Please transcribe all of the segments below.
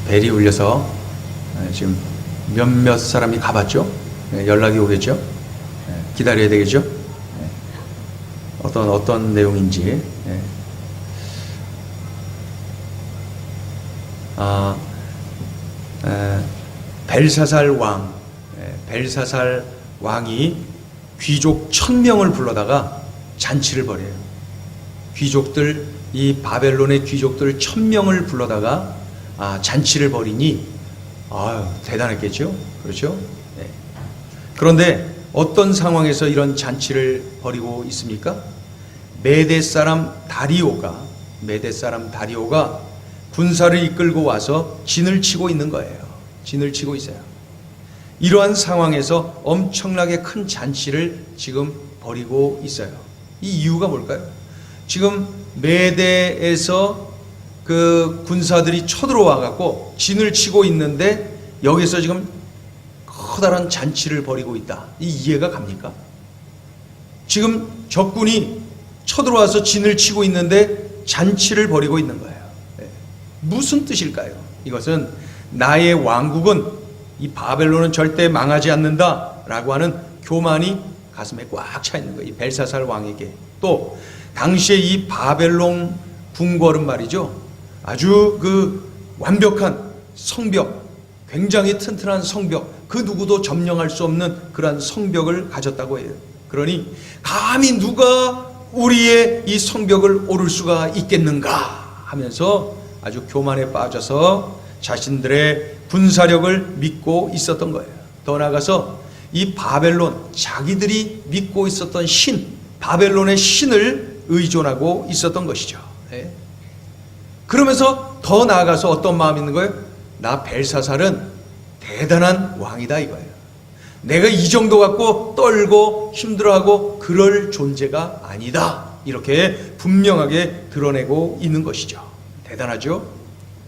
벨이 울려서 지금 몇몇 사람이 가봤죠. 연락이 오겠죠. 기다려야 되겠죠. 어떤 내용인지. 벨사살 왕이 귀족 1000명을 불러다가 잔치를 벌여요. 귀족들, 이 바벨론의 귀족들 1000명을 불러다가 잔치를 벌이니 대단했겠죠. 그렇죠? 네. 그런데 어떤 상황에서 이런 잔치를 벌이고 있습니까? 메대 사람 다리오가 군사를 이끌고 와서 진을 치고 있는 거예요. 진을 치고 있어요. 이러한 상황에서 엄청나게 큰 잔치를 지금 벌이고 있어요. 이 이유가 뭘까요? 지금 메대에서 그 군사들이 쳐들어와 갖고 진을 치고 있는데 여기서 지금 커다란 잔치를 벌이고 있다. 이 이해가 갑니까? 지금 적군이 쳐들어와서 진을 치고 있는데 잔치를 벌이고 있는 거예요. 무슨 뜻일까요? 이것은 나의 왕국은, 이 바벨론은 절대 망하지 않는다 라고 하는 교만이 가슴에 꽉 차 있는 거예요. 이 벨사살 왕에게. 또 당시에 이 바벨론 궁궐은 말이죠, 아주 그 완벽한 성벽, 굉장히 튼튼한 성벽, 그 누구도 점령할 수 없는 그러한 성벽을 가졌다고 해요. 그러니 감히 누가 우리의 이 성벽을 오를 수가 있겠는가 하면서 아주 교만에 빠져서 자신들의 군사력을 믿고 있었던 거예요. 더 나아가서 이 바벨론, 자기들이 믿고 있었던 바벨론의 신을 의존하고 있었던 것이죠. 그러면서 더 나아가서 어떤 마음이 있는 거예요? 나 벨사살은 대단한 왕이다 이거예요. 내가 이 정도 갖고 떨고 힘들어하고 그럴 존재가 아니다. 이렇게 분명하게 드러내고 있는 것이죠. 대단하죠?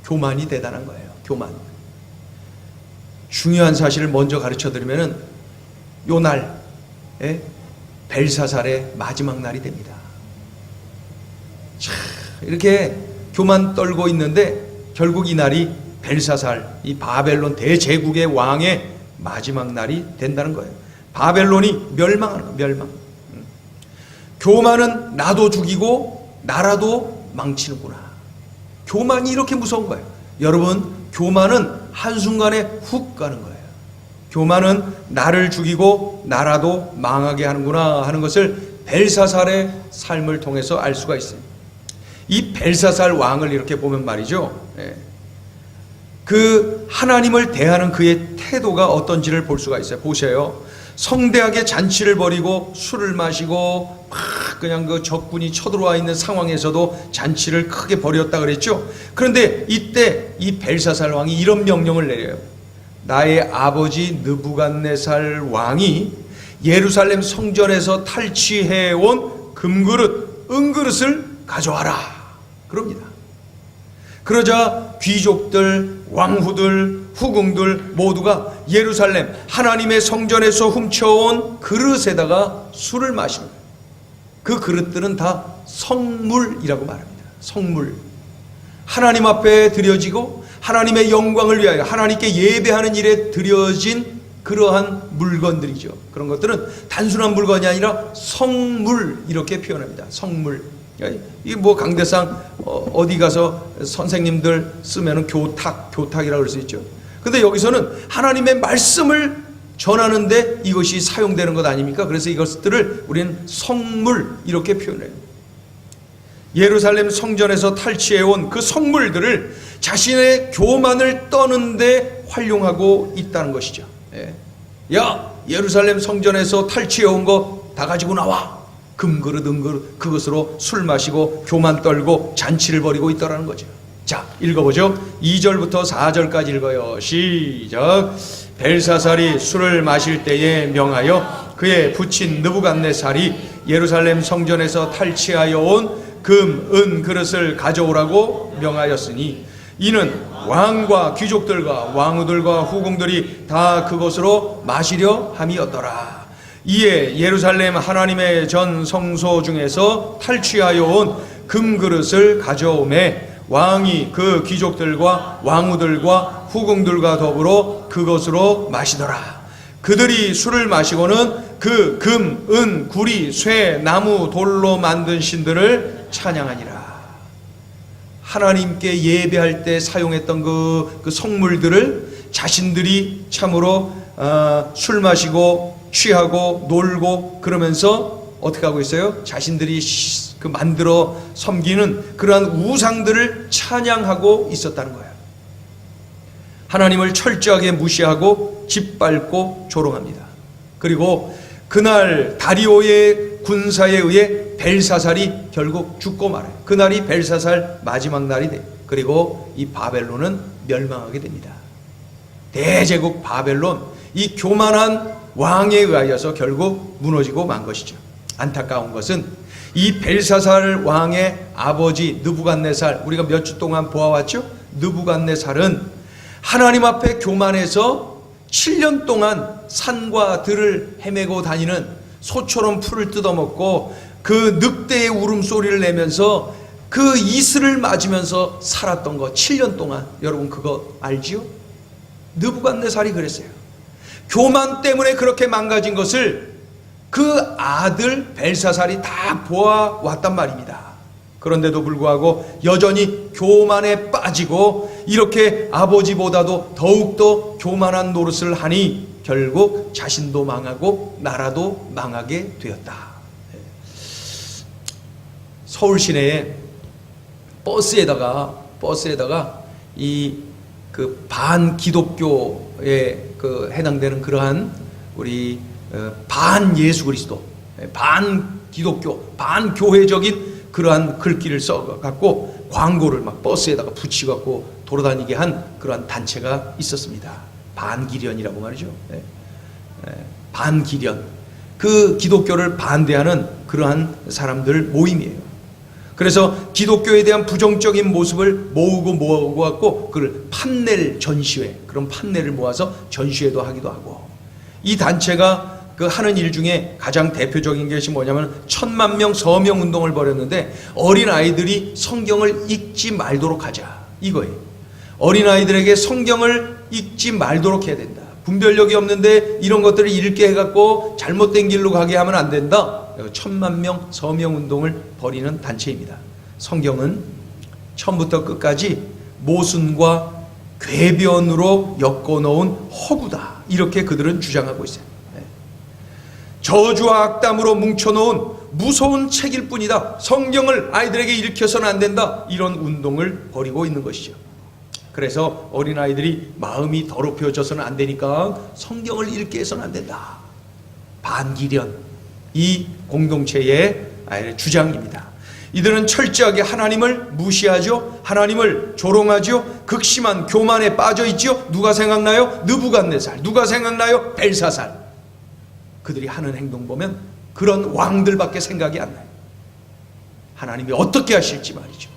교만이 대단한 거예요. 교만. 중요한 사실을 먼저 가르쳐 드리면은 요 날, 벨사살의 마지막 날이 됩니다. 자, 이렇게 교만 떨고 있는데 결국 이 날이 벨사살, 이 바벨론 대제국의 왕의 마지막 날이 된다는 거예요. 바벨론이 멸망하는 거예요. 멸망. 교만은 나도 죽이고 나라도 망치는구나. 교만이 이렇게 무서운 거예요. 여러분, 교만은 한순간에 훅 가는 거예요. 교만은 나를 죽이고 나라도 망하게 하는구나 하는 것을 벨사살의 삶을 통해서 알 수가 있어요. 이 벨사살 왕을 이렇게 보면 말이죠, 그 하나님을 대하는 그의 태도가 어떤지를 볼 수가 있어요. 보세요. 성대하게 잔치를 벌이고 술을 마시고 막 그냥 그 적군이 쳐들어와 있는 상황에서도 잔치를 크게 벌였다 그랬죠. 그런데 이때 이 벨사살 왕이 이런 명령을 내려요. 나의 아버지 느부갓네살 왕이 예루살렘 성전에서 탈취해온 금그릇, 은그릇을 가져와라. 그럽니다. 그러자 귀족들, 왕후들, 후궁들 모두가 예루살렘 하나님의 성전에서 훔쳐온 그릇에다가 술을 마시는 거예요. 그 그릇들은 다 성물이라고 말합니다. 성물. 하나님 앞에 드려지고 하나님의 영광을 위하여 하나님께 예배하는 일에 드려진 그러한 물건들이죠. 그런 것들은 단순한 물건이 아니라 성물, 이렇게 표현합니다. 성물. 이게 뭐 강대상 어디 가서 선생님들 쓰면은 교탁이라고 그럴 수 있죠. 근데 여기서는 하나님의 말씀을 전하는데 이것이 사용되는 것 아닙니까? 그래서 이것들을 우리는 성물, 이렇게 표현해요. 예루살렘 성전에서 탈취해온 그 성물들을 자신의 교만을 떠는데 활용하고 있다는 것이죠. 야, 예루살렘 성전에서 탈취해온 거 다 가지고 나와. 금그릇, 은그릇, 그것으로 술 마시고 교만 떨고 잔치를 벌이고 있더라는 거죠. 자, 읽어보죠. 2절부터 4절까지 읽어요. 시작. 벨사살이 술을 마실 때에 명하여 그의 부친 느부갓네살이 예루살렘 성전에서 탈취하여 온 금, 은 그릇을 가져오라고 명하였으니 이는 왕과 귀족들과 왕후들과 후궁들이 다 그것으로 마시려 함이었더라. 이에 예루살렘 하나님의 전 성소 중에서 탈취하여 온 금그릇을 가져오매 왕이 그 귀족들과 왕후들과 후궁들과 더불어 그것으로 마시더라. 그들이 술을 마시고는 그 금, 은, 구리, 쇠, 나무, 돌로 만든 신들을 찬양하니라. 하나님께 예배할 때 사용했던 그 성물들을 자신들이 참으로 술 마시고 취하고 놀고 그러면서 어떻게 하고 있어요? 자신들이 그 만들어 섬기는 그러한 우상들을 찬양하고 있었다는 거예요. 하나님을 철저하게 무시하고 짓밟고 조롱합니다. 그리고 그날 다리오의 군사에 의해 벨사살이 결국 죽고 말아요. 그날이 벨사살 마지막 날이 돼요. 그리고 이 바벨론은 멸망하게 됩니다. 대제국 바벨론, 이 교만한 왕에 의하여서 결국 무너지고 만 것이죠. 안타까운 것은 이 벨사살 왕의 아버지 느부갓네살, 우리가 몇 주 동안 보아왔죠? 느부갓네살은 하나님 앞에 교만해서 7년 동안 산과 들을 헤매고 다니는 소처럼 풀을 뜯어먹고 그 늑대의 울음소리를 내면서 그 이슬을 맞으면서 살았던 거 7년 동안. 여러분 그거 알지요? 느부갓네살이 그랬어요. 교만 때문에 그렇게 망가진 것을 그 아들 벨사살이 다 보아왔단 말입니다. 그런데도 불구하고 여전히 교만에 빠지고 이렇게 아버지보다도 더욱더 교만한 노릇을 하니 결국 자신도 망하고 나라도 망하게 되었다. 서울 시내에 버스에다가 이 그 반기독교에 그 해당되는 그러한 우리 반 예수 그리스도, 반 기독교, 반 교회적인 그러한 글귀를 써갖고 광고를 막 버스에다가 붙이갖고 돌아다니게 한 그러한 단체가 있었습니다. 반기련이라고 말이죠. 반기련. 그 기독교를 반대하는 그러한 사람들 모임이에요. 그래서 기독교에 대한 부정적인 모습을 모으고 갖고 그걸 판넬 전시회, 그런 판넬을 모아서 전시회도 하기도 하고, 이 단체가 그 하는 일 중에 가장 대표적인 것이 뭐냐면 1000만 서명 운동을 벌였는데 어린 아이들이 성경을 읽지 말도록 하자, 이거예요. 어린 아이들에게 성경을 읽지 말도록 해야 된다. 분별력이 없는데 이런 것들을 읽게 해갖고 잘못된 길로 가게 하면 안 된다. 1000만 서명 운동을 벌이는 단체입니다. 성경은 처음부터 끝까지 모순과 궤변으로 엮어놓은 허구다, 이렇게 그들은 주장하고 있어요. 저주와 악담으로 뭉쳐놓은 무서운 책일 뿐이다. 성경을 아이들에게 읽혀서는 안 된다. 이런 운동을 벌이고 있는 것이죠. 그래서 어린아이들이 마음이 더럽혀져서는 안 되니까 성경을 읽게 해서는 안 된다. 반기련, 이 공동체의 주장입니다. 이들은 철저하게 하나님을 무시하죠. 하나님을 조롱하죠. 극심한 교만에 빠져 있죠. 누가 생각나요? 느부갓네살. 누가 생각나요? 벨사살. 그들이 하는 행동 보면 그런 왕들밖에 생각이 안 나요. 하나님이 어떻게 하실지 말이죠.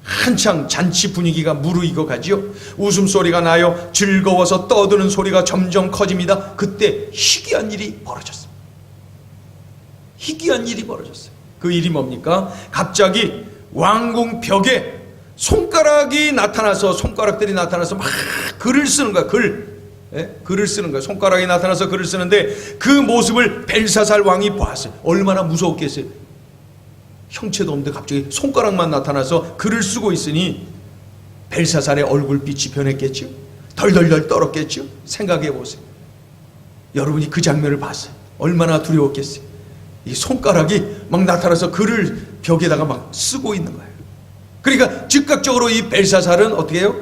한창 잔치 분위기가 무르익어 가지요. 웃음소리가 나요. 즐거워서 떠드는 소리가 점점 커집니다. 그때 희귀한 일이 벌어졌어요. 희귀한 일이 벌어졌어요. 그 일이 뭡니까? 갑자기 왕궁 벽에 손가락들이 나타나서 막 글을 쓰는 거야. 글을 쓰는 거야. 손가락이 나타나서 글을 쓰는데 그 모습을 벨사살 왕이 보았어요. 얼마나 무서웠겠어요. 형체도 없는데 갑자기 손가락만 나타나서 글을 쓰고 있으니 벨사살의 얼굴빛이 변했겠죠. 덜덜덜 떨었겠죠. 생각해 보세요. 여러분이 그 장면을 봤어요. 얼마나 두려웠겠어요. 이 손가락이 막 나타나서 글을 벽에다가 막 쓰고 있는 거예요. 그러니까 즉각적으로 이 벨사살은 어떻게 해요?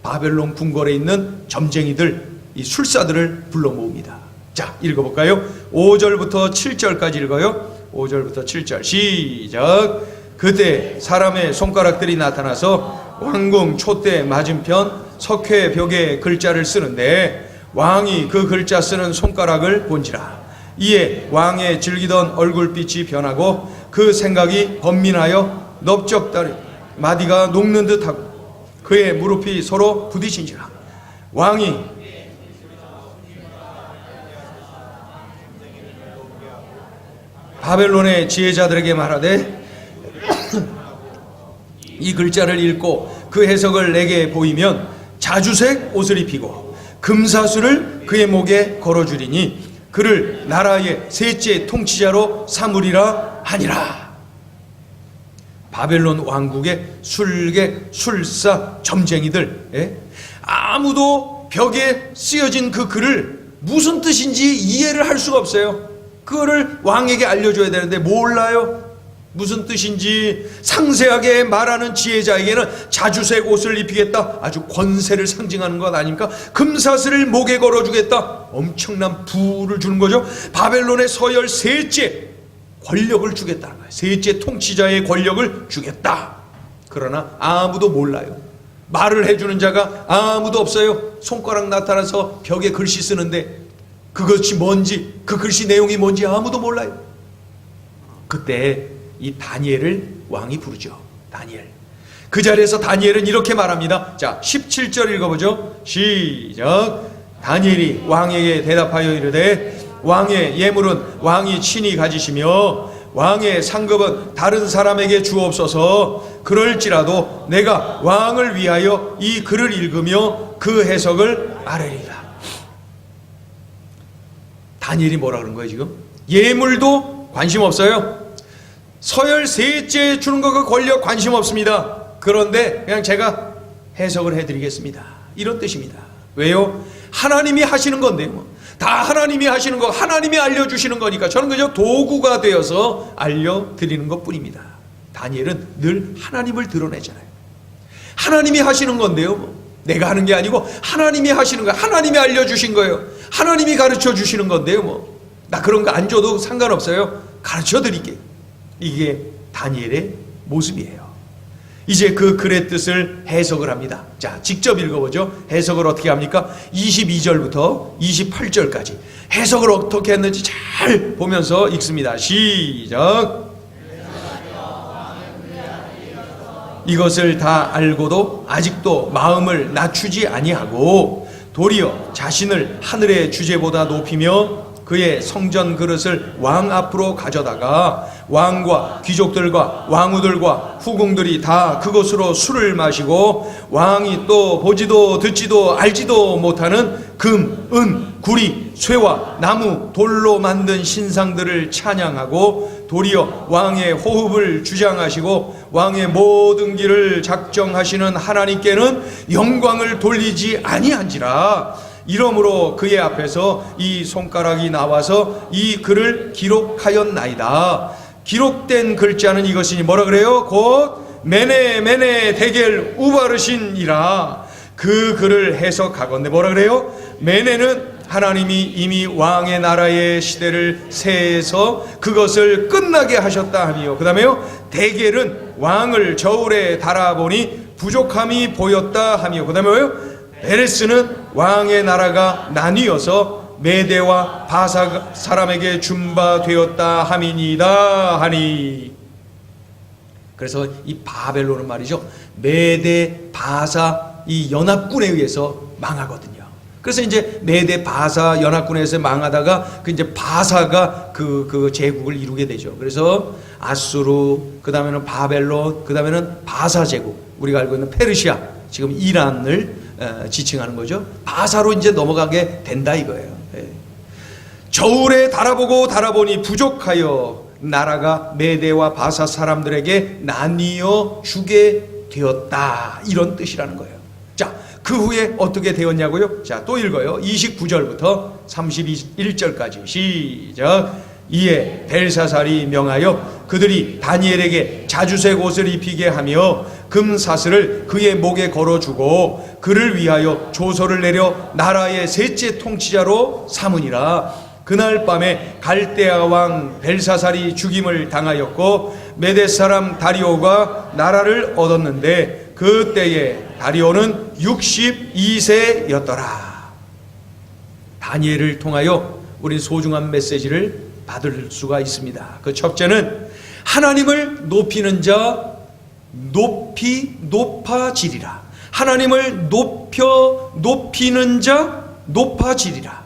바벨론 궁궐에 있는 점쟁이들, 이 술사들을 불러 모읍니다. 자, 읽어볼까요? 5절부터 7절까지 읽어요. 5절부터 7절 시작. 그때 사람의 손가락들이 나타나서 왕궁 촛대 맞은편 석회 벽에 글자를 쓰는데 왕이 그 글자 쓰는 손가락을 본지라. 이에 왕의 즐기던 얼굴빛이 변하고 그 생각이 번민하여 넓적다리 마디가 녹는 듯하고 그의 무릎이 서로 부딪힌지라. 왕이 바벨론의 지혜자들에게 말하되 이 글자를 읽고 그 해석을 내게 보이면 자주색 옷을 입히고 금사슬을 그의 목에 걸어주리니 그를 나라의 셋째 통치자로 삼으리라 하니라. 바벨론 왕국의 술객, 술사, 점쟁이들, 아무도 벽에 쓰여진 그 글을 무슨 뜻인지 이해를 할 수가 없어요. 그거를 왕에게 알려줘야 되는데 몰라요. 무슨 뜻인지 상세하게 말하는 지혜자에게는 자주색 옷을 입히겠다, 아주 권세를 상징하는 것 아닙니까? 금사슬을 목에 걸어주겠다, 엄청난 부를 주는 거죠. 바벨론의 서열 셋째 권력을 주겠다는 거예요. 셋째 통치자의 권력을 주겠다. 그러나 아무도 몰라요. 말을 해주는 자가 아무도 없어요. 손가락 나타나서 벽에 글씨 쓰는데 그것이 뭔지, 그 글씨 내용이 뭔지 아무도 몰라요. 그때 이 다니엘을 왕이 부르죠. 다니엘. 그 자리에서 다니엘은 이렇게 말합니다. 자, 17절 읽어보죠. 시작. 다니엘이 왕에게 대답하여 이르되 왕의 예물은 왕이 친히 가지시며 왕의 상급은 다른 사람에게 주옵소서. 그럴지라도 내가 왕을 위하여 이 글을 읽으며 그 해석을 아뢰리라. 다니엘이 뭐라 그런 거예요 지금? 예물도 관심 없어요. 서열 셋째 주는 거 그 권력 관심 없습니다. 그런데 그냥 제가 해석을 해드리겠습니다. 이런 뜻입니다. 왜요? 하나님이 하시는 건데요. 다 하나님이 하시는 거, 하나님이 알려주시는 거니까 저는 그저 도구가 되어서 알려드리는 것 뿐입니다. 다니엘은 늘 하나님을 드러내잖아요. 하나님이 하시는 건데요. 내가 하는 게 아니고 하나님이 하시는 거예요. 하나님이 알려주신 거예요. 하나님이 가르쳐 주시는 건데요. 나 그런 거 안 줘도 상관없어요. 가르쳐 드릴게요. 이게 다니엘의 모습이에요. 이제 그 글의 뜻을 해석을 합니다. 자, 직접 읽어보죠. 해석을 어떻게 합니까? 22절부터 28절까지 해석을 어떻게 했는지 잘 보면서 읽습니다. 시작. 이것을 다 알고도 아직도 마음을 낮추지 아니하고 도리어 자신을 하늘의 주제보다 높이며 그의 성전 그릇을 왕 앞으로 가져다가 왕과 귀족들과 왕후들과 후궁들이 다 그것으로 술을 마시고 왕이 또 보지도 듣지도 알지도 못하는 금, 은, 구리, 쇠와 나무, 돌로 만든 신상들을 찬양하고 도리어 왕의 호흡을 주장하시고 왕의 모든 길을 작정하시는 하나님께는 영광을 돌리지 아니한지라. 이러므로 그의 앞에서 이 손가락이 나와서 이 글을 기록하였나이다. 기록된 글자는 이것이니 뭐라 그래요? 곧 메네 메네 데겔 우바르신이라. 그 글을 해석하건대 뭐라 그래요? 메네는 하나님이 이미 왕의 나라의 시대를 세해서 그것을 끝나게 하셨다 하며, 그 다음에요 데겔은 왕을 저울에 달아보니 부족함이 보였다 하며, 그 다음에요 베레스는 왕의 나라가 나뉘어서 메대와 바사 사람에게 준바되었다 함이니이다 하니. 그래서 이 바벨론은 말이죠, 메대 바사 이 연합군에 의해서 망하거든요. 그래서 이제 메대 바사 연합군에 의해서 망하다가 그 이제 바사가 그 제국을 이루게 되죠. 그래서 아수르, 그 다음에는 바벨론, 그 다음에는 바사 제국, 우리가 알고 있는 페르시아, 지금 이란을 지칭하는 거죠. 바사로 이제 넘어가게 된다 이거예요. 저울에 달아보니 부족하여 나라가 메대와 바사 사람들에게 나뉘어 주게 되었다, 이런 뜻이라는 거예요. 자, 그 후에 어떻게 되었냐고요? 자, 또 읽어요. 29절부터 31절까지 시작. 이에 벨사살이 명하여 그들이 다니엘에게 자주색 옷을 입히게 하며 금사슬을 그의 목에 걸어주고 그를 위하여 조서를 내려 나라의 셋째 통치자로 삼으니라. 그날 밤에 갈대아 왕 벨사살이 죽임을 당하였고 메대 사람 다리오가 나라를 얻었는데 그때에 다리오는 62세였더라. 다니엘을 통하여 우리 소중한 메시지를 받을 수가 있습니다. 그 첫째는 하나님을 높이는 자 높아지리라. 하나님을 높이는 자 높아지리라.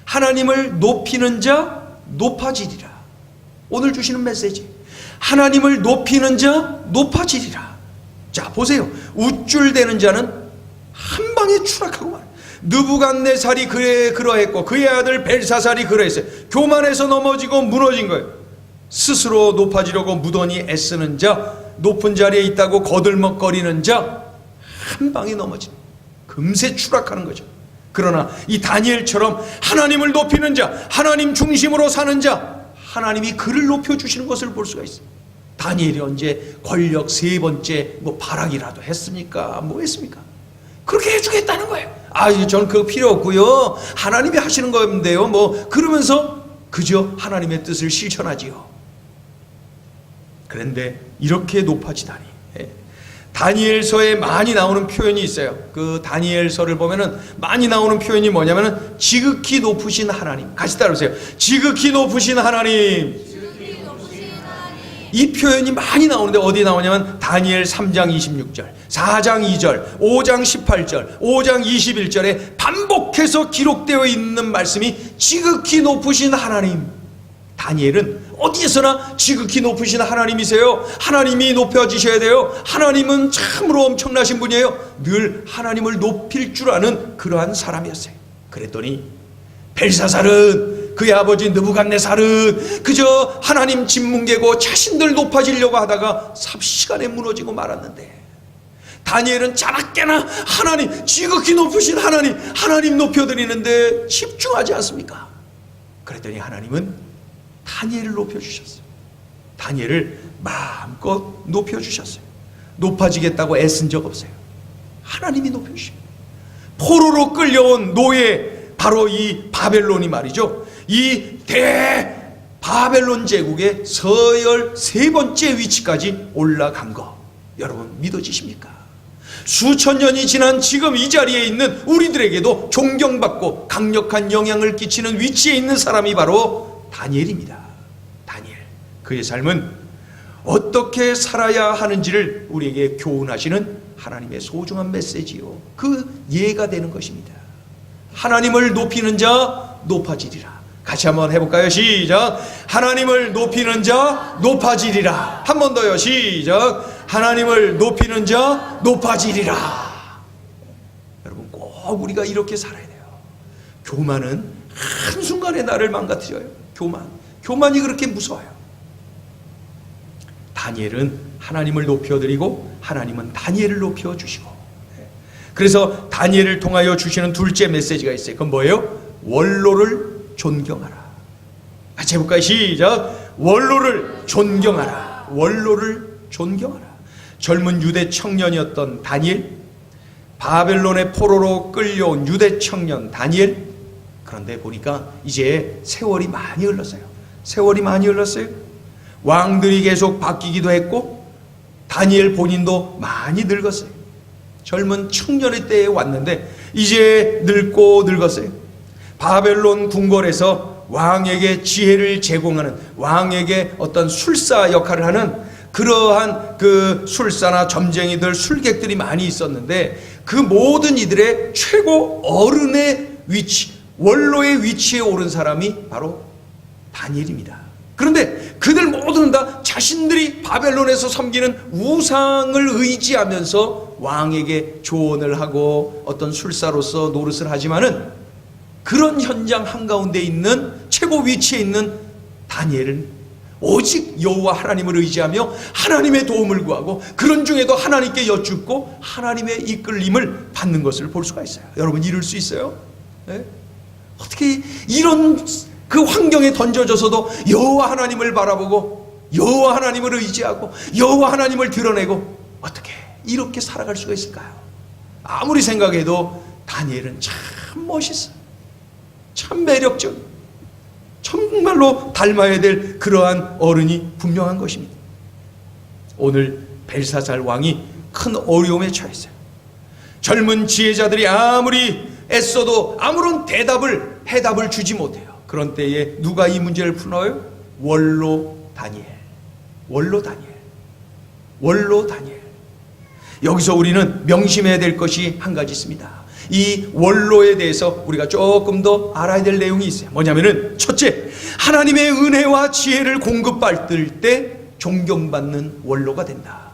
하나님을 높이는 자 높아지리라. 오늘 주시는 메시지, 하나님을 높이는 자 높아지리라. 자, 보세요. 우쭐대는 자는 한 방에 추락하고 말. 느부갓네살이 그러했고 그의 아들 벨사살이 그러했어요. 교만해서 넘어지고 무너진 거예요. 스스로 높아지려고 무던히 애쓰는 자, 높은 자리에 있다고 거들먹거리는 자, 한 방에 넘어진, 금세 추락하는 거죠. 그러나 이 다니엘처럼 하나님을 높이는 자, 하나님 중심으로 사는 자, 하나님이 그를 높여주시는 것을 볼 수가 있어요. 다니엘이 언제 권력 3번째 발악이라도 했습니까? 뭐 했습니까? 그렇게 해주겠다는 거예요. 저는 그거 필요 없고요, 하나님이 하시는 건데요, 그러면서 그저 하나님의 뜻을 실천하지요. 그런데 이렇게 높아지다니. 다니엘서에 많이 나오는 표현이 있어요. 그 다니엘서를 보면은 많이 나오는 표현이 뭐냐면은 지극히 높으신 하나님. 같이 따라오세요. 지극히 높으신 하나님. 이 표현이 많이 나오는데 어디 나오냐면 다니엘 3장 26절, 4장 2절, 5장 18절, 5장 21절에 반복해서 기록되어 있는 말씀이 지극히 높으신 하나님. 다니엘은 어디에서나 지극히 높으신 하나님이세요. 하나님이 높여지셔야 돼요. 하나님은 참으로 엄청나신 분이에요. 늘 하나님을 높일 줄 아는 그러한 사람이었어요. 그랬더니 벨사살은, 그의 아버지 느부갓네살은 그저 하나님 진문계고 자신들 높아지려고 하다가 삽시간에 무너지고 말았는데, 다니엘은 자나깨나 하나님, 지극히 높으신 하나님 높여드리는데 집중하지 않습니까? 그랬더니 하나님은 다니엘을 높여주셨어요. 다니엘을 마음껏 높여주셨어요. 높아지겠다고 애쓴 적 없어요. 하나님이 높여주십니다. 포로로 끌려온 노예, 바로 이 바벨론이 말이죠, 이 바벨론 제국의 서열 3번째 위치까지 올라간 거 여러분 믿어지십니까? 수천 년이 지난 지금 이 자리에 있는 우리들에게도 존경받고 강력한 영향을 끼치는 위치에 있는 사람이 바로 다니엘입니다. 다니엘. 그의 삶은 어떻게 살아야 하는지를 우리에게 교훈하시는 하나님의 소중한 메시지요, 그 예가 되는 것입니다. 하나님을 높이는 자 높아지리라. 같이 한번 해볼까요? 시작. 하나님을 높이는 자 높아지리라. 한 번 더요. 시작. 하나님을 높이는 자 높아지리라. 여러분 꼭 우리가 이렇게 살아야 돼요. 교만은 한순간에 나를 망가뜨려요. 교만이 그렇게 무서워요. 다니엘은 하나님을 높여드리고 하나님은 다니엘을 높여주시고, 그래서 다니엘을 통하여 주시는 둘째 메시지가 있어요. 그건 뭐예요? 원로를 존경하라. 같이 해볼까요? 시작. 원로를 존경하라. 원로를 존경하라. 젊은 유대 청년이었던 다니엘, 바벨론의 포로로 끌려온 유대 청년 다니엘. 그런데 보니까 이제 세월이 많이 흘렀어요. 왕들이 계속 바뀌기도 했고 다니엘 본인도 많이 늙었어요. 젊은 청년의 때에 왔는데 이제 늙었어요. 바벨론 궁궐에서 왕에게 지혜를 제공하는, 왕에게 어떤 술사 역할을 하는 그러한 그 술사나 점쟁이들, 술객들이 많이 있었는데 그 모든 이들의 최고 어른의 위치, 원로의 위치에 오른 사람이 바로 다니엘입니다. 그런데 그들 모두는 다 자신들이 바벨론에서 섬기는 우상을 의지하면서 왕에게 조언을 하고 어떤 술사로서 노릇을 하지만은, 그런 현장 한가운데 있는 최고 위치에 있는 다니엘은 오직 여호와 하나님을 의지하며 하나님의 도움을 구하고 그런 중에도 하나님께 여쭙고 하나님의 이끌림을 받는 것을 볼 수가 있어요. 여러분 이룰 수 있어요? 네? 어떻게 이런 그 환경에 던져져서도 여호와 하나님을 바라보고 여호와 하나님을 의지하고 여호와 하나님을 드러내고 어떻게 이렇게 살아갈 수가 있을까요? 아무리 생각해도 다니엘은 참 멋있어요. 참 매력적, 정말로 닮아야 될 그러한 어른이 분명한 것입니다. 오늘 벨사살 왕이 큰 어려움에 처했어요. 젊은 지혜자들이 아무리 애써도 아무런 해답을 주지 못해요. 그런 때에 누가 이 문제를 풀어요? 원로 다니엘. 여기서 우리는 명심해야 될 것이 한 가지 있습니다. 이 원로에 대해서 우리가 조금 더 알아야 될 내용이 있어요. 뭐냐면은 첫째, 하나님의 은혜와 지혜를 공급받을 때 존경받는 원로가 된다.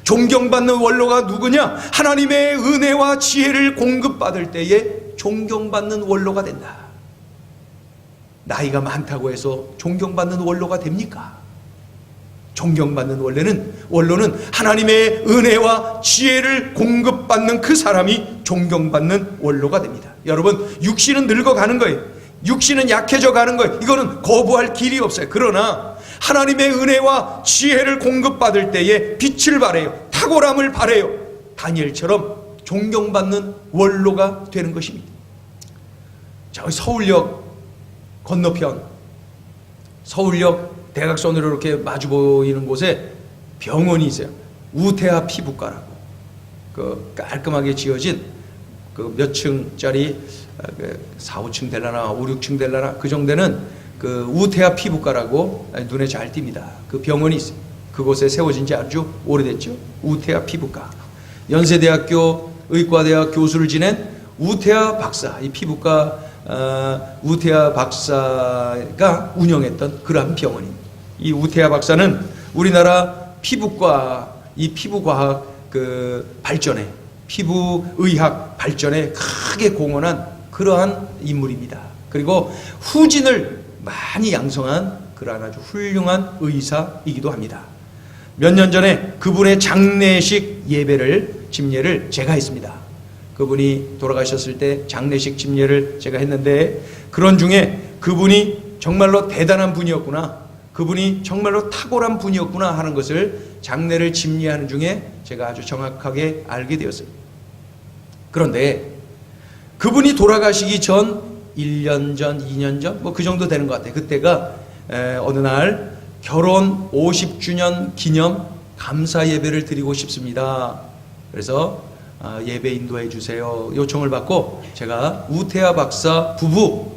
존경받는 원로가 누구냐? 하나님의 은혜와 지혜를 공급받을 때에 존경받는 원로가 된다. 나이가 많다고 해서 존경받는 원로가 됩니까? 존경받는 원로는 하나님의 은혜와 지혜를 공급받는 그 사람이 존경받는 원로가 됩니다. 여러분, 육신은 늙어가는 거예요. 육신은 약해져 가는 거예요. 이거는 거부할 길이 없어요. 그러나 하나님의 은혜와 지혜를 공급받을 때에 빛을 발해요. 탁월함을 발해요. 다니엘처럼 존경받는 원로가 되는 것입니다. 저기 서울역 건너편, 서울역 대각선으로 이렇게 마주 보이는 곳에 병원이 있어요. 우태하 피부과라고. 그 깔끔하게 지어진 그 몇 층짜리 4, 5층 될라나 5, 6층 될라나 그 정도는 그 우태하 피부과라고 눈에 잘 띕니다. 그 병원이 있어요. 그곳에 세워진 지 아주 오래됐죠. 우태하 피부과. 연세대학교 의과대학 교수를 지낸 우태하 박사, 이 피부과 우태하 박사가 운영했던 그러한 병원입니다. 이 우태하 박사는 우리나라 피부과, 이 피부과학 그 발전에, 피부의학 발전에 크게 공헌한 그러한 인물입니다. 그리고 후진을 많이 양성한 그러한 아주 훌륭한 의사이기도 합니다. 몇 년 전에 그분의 장례식 집례를 제가 했습니다. 그분이 돌아가셨을 때 장례식 집례를 제가 했는데, 그런 중에 그분이 정말로 대단한 분이었구나, 그분이 정말로 탁월한 분이었구나 하는 것을 장례를 집례하는 중에 제가 아주 정확하게 알게 되었어요. 그런데 그분이 돌아가시기 전 1년 전, 2년 전, 뭐 그 정도 되는 것 같아요. 그때가 어느 날 결혼 50주년 기념 감사 예배를 드리고 싶습니다. 그래서 예배 인도해 주세요 요청을 받고, 제가 우태하 박사 부부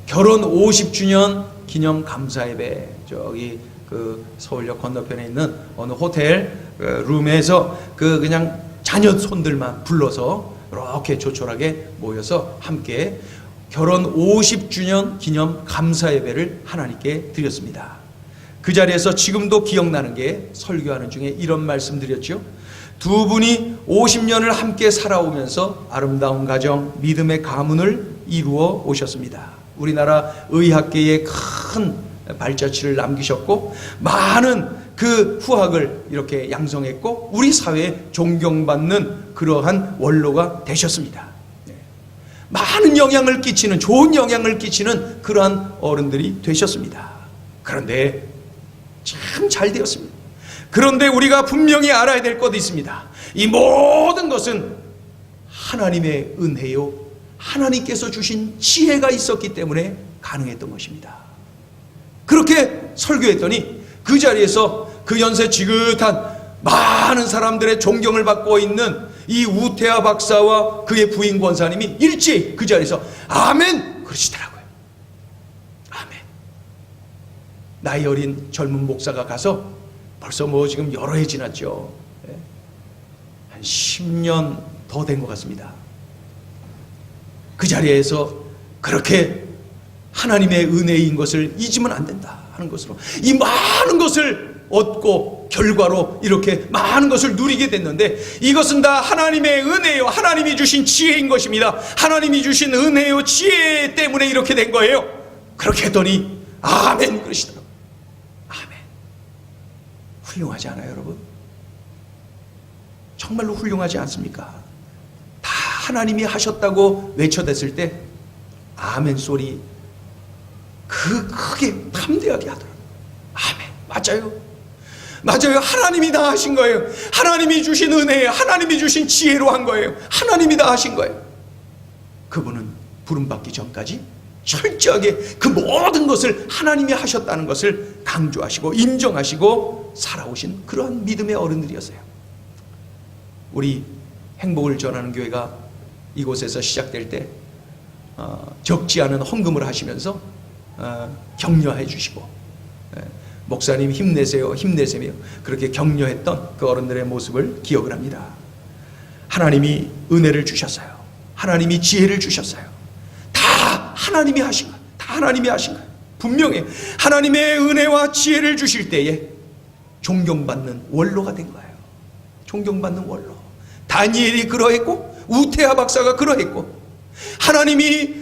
결혼 50주년 기념 감사 예배, 저기 그 서울역 건너편에 있는 어느 호텔 룸에서 그냥 자녀 손들만 불러서 이렇게 조촐하게 모여서 함께 결혼 50주년 기념 감사 예배를 하나님께 드렸습니다. 그 자리에서 지금도 기억나는 게, 설교하는 중에 이런 말씀 드렸죠. 두 분이 50년을 함께 살아오면서 아름다운 가정, 믿음의 가문을 이루어 오셨습니다. 우리나라 의학계에 큰 발자취를 남기셨고, 많은 그 후학을 이렇게 양성했고, 우리 사회에 존경받는 그러한 원로가 되셨습니다. 많은 영향을 끼치는, 좋은 영향을 끼치는 그러한 어른들이 되셨습니다. 그런데 참 잘 되었습니다. 그런데 우리가 분명히 알아야 될 것도 있습니다. 이 모든 것은 하나님의 은혜요, 하나님께서 주신 지혜가 있었기 때문에 가능했던 것입니다. 그렇게 설교했더니 그 자리에서 그 연세 지긋한 많은 사람들의 존경을 받고 있는 이 우태하 박사와 그의 부인 권사님이 일제히 그 자리에서 아멘 그러시더라고요. 아멘. 나이 어린 젊은 목사가 가서 벌써 뭐 지금 여러 해 지났죠. 한 10년 더 된 것 같습니다. 그 자리에서 그렇게 하나님의 은혜인 것을 잊으면 안 된다 하는 것으로, 이 많은 것을 얻고 결과로 이렇게 많은 것을 누리게 됐는데, 이것은 다 하나님의 은혜요, 하나님이 주신 지혜인 것입니다. 하나님이 주신 은혜요, 지혜 때문에 이렇게 된 거예요. 그렇게 했더니 아멘 그러시더라고요. 아멘. 훌륭하지 않아요, 여러분? 정말로 훌륭하지 않습니까? 다 하나님이 하셨다고 외쳐댔을 때 아멘 소리 크게 담대하게 하더라고요. 아멘. 맞아요. 맞아요. 하나님이 다 하신 거예요. 하나님이 주신 은혜에, 하나님이 주신 지혜로 한 거예요. 하나님이 다 하신 거예요. 그분은 부름받기 전까지 철저하게 그 모든 것을 하나님이 하셨다는 것을 강조하시고 인정하시고 살아오신 그러한 믿음의 어른들이었어요. 우리 행복을 전하는 교회가 이곳에서 시작될 때 적지 않은 헌금을 하시면서 격려해 주시고, 목사님 힘내세요, 힘내세요, 그렇게 격려했던 그 어른들의 모습을 기억을 합니다. 하나님이 은혜를 주셨어요. 하나님이 지혜를 주셨어요. 다 하나님이 하신 거예요. 다 하나님이 하신 거예요. 분명히 하나님의 은혜와 지혜를 주실 때에 존경받는 원로가 된 거예요. 존경받는 원로. 다니엘이 그러했고 우테아 박사가 그러했고, 하나님이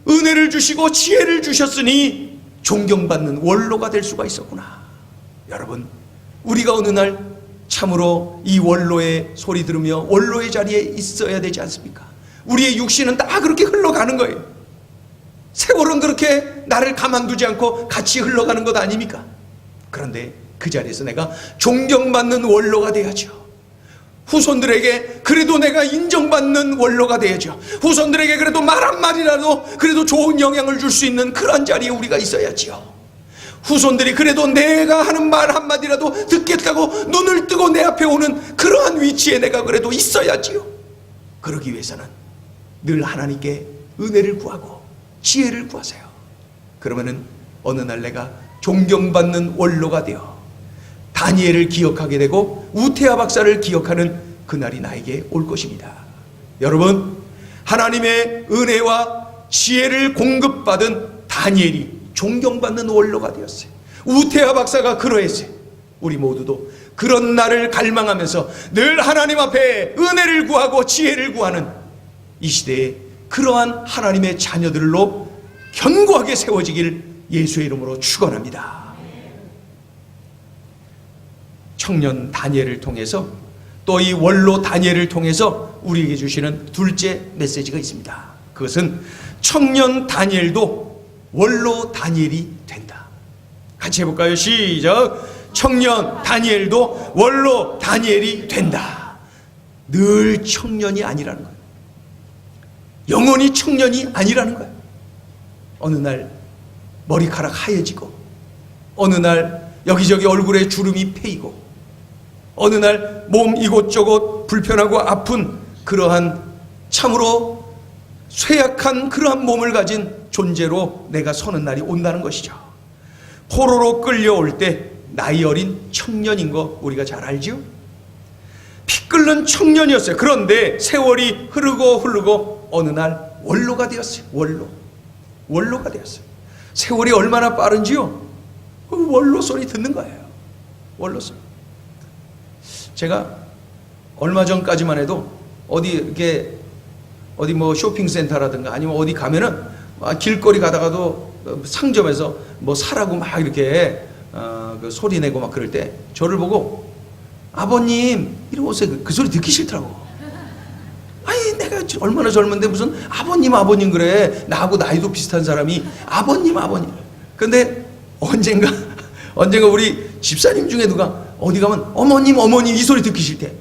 은혜를 주시고 지혜를 주셨으니 존경받는 원로가 될 수가 있었구나. 여러분, 우리가 어느 날 참으로 이 원로의 소리 들으며 원로의 자리에 있어야 되지 않습니까? 우리의 육신은 다 그렇게 흘러가는 거예요. 세월은 그렇게 나를 가만두지 않고 같이 흘러가는 것 아닙니까? 그런데 그 자리에서 내가 존경받는 원로가 돼야죠. 후손들에게 그래도 내가 인정받는 원로가 돼야죠. 후손들에게 그래도 말 한마디라도 그래도 좋은 영향을 줄 수 있는 그런 자리에 우리가 있어야지요. 후손들이 그래도 내가 하는 말 한마디라도 듣겠다고 눈을 뜨고 내 앞에 오는 그러한 위치에 내가 그래도 있어야지요. 그러기 위해서는 늘 하나님께 은혜를 구하고 지혜를 구하세요. 그러면은 어느 날 내가 존경받는 원로가 되어 다니엘을 기억하게 되고 우테아 박사를 기억하는 그날이 나에게 올 것입니다. 여러분, 하나님의 은혜와 지혜를 공급받은 다니엘이 존경받는 원로가 되었어요. 우테아 박사가 그러했어요. 우리 모두도 그런 날을 갈망하면서 늘 하나님 앞에 은혜를 구하고 지혜를 구하는 이 시대에 그러한 하나님의 자녀들로 견고하게 세워지길 예수의 이름으로 축원합니다. 청년 다니엘을 통해서 또 이 원로 다니엘을 통해서 우리에게 주시는 둘째 메시지가 있습니다. 그것은 청년 다니엘도 원로 다니엘이 된다. 같이 해볼까요? 시작. 청년 다니엘도 원로 다니엘이 된다. 늘 청년이 아니라는 거예요. 영원히 청년이 아니라는 거예요. 어느 날 머리카락 하얘지고, 어느 날 여기저기 얼굴에 주름이 패이고, 어느 날 몸 이곳저곳 불편하고 아픈 그러한 참으로 쇠약한 그러한 몸을 가진 존재로 내가 서는 날이 온다는 것이죠. 포로로 끌려올 때 나이 어린 청년인 거 우리가 잘 알죠? 피 끓는 청년이었어요. 그런데 세월이 흐르고 어느 날 원로가 되었어요. 원로가 되었어요. 세월이 얼마나 빠른지요? 원로 소리 듣는 거예요. 원로 소리. 제가 얼마 전까지만 해도 어디 뭐 쇼핑센터라든가 아니면 어디 가면은 길거리 가다가도 상점에서 뭐 사라고 막 이렇게 그 소리 내고 막 그럴 때 저를 보고 아버님 이러고 오세요. 그 소리 듣기 싫더라고. 아니 내가 얼마나 젊은데 무슨 아버님 그래. 나하고 나이도 비슷한 사람이 아버님. 근데 언젠가 우리 집사님 중에 누가 어디 가면 어머님 이 소리 듣기 싫대.